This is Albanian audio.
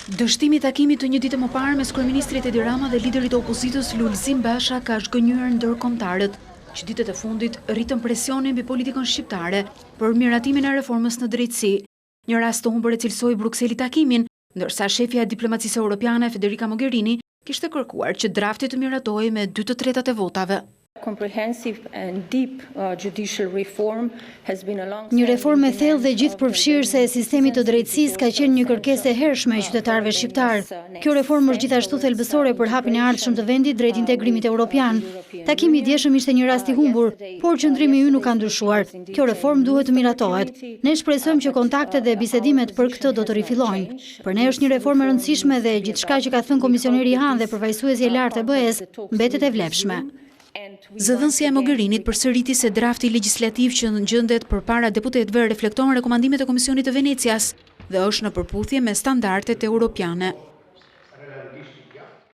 Dështimi i takimit të një ditë më parë mes kryeministrit Edi Rama dhe liderit të opozitës Lulzim Basha ka zhgënjur ndërkombëtarët, që ditët e fundit rritën presionin mbi politikën shqiptare për miratimin e reformës në drejtësi. Një rast të humbur e cilësoi Brukseli takimin, ndërsa shefja e diplomacisë europiane Federica Mogherini kishte kërkuar që drafti të miratohej me 2/3 e votave. Një reformë e thellë dhe gjithëpërfshirëse e sistemit të drejtësisë ka qenë një kërkesë e hershme e qytetarëve shqiptar. Kjo reformë është gjithashtu thelbësore për hapjen e ardhshëm të vendit drejt integrimit evropian. Takimi i djeshëm ishte një rast i humbur, por qëndrimi ynë nuk ka ndryshuar. Kjo reformë duhet të miratohet. Ne shpresojmë që kontaktet dhe bisedimet për këtë do të rifillojnë. Për ne është një reformë e rëndësishme dhe gjithçka që ka thënë komisioneri Han dhe përfaqësuesi i lartë e BE-s mbetet e vlefshme. Zëdhënësia e Mogherinit përsëriti se drafti legjislativ që gjendet përpara deputetëve reflekton rekomandimet e Komisionit të Venecias dhe është në përputhje me standardet europiane.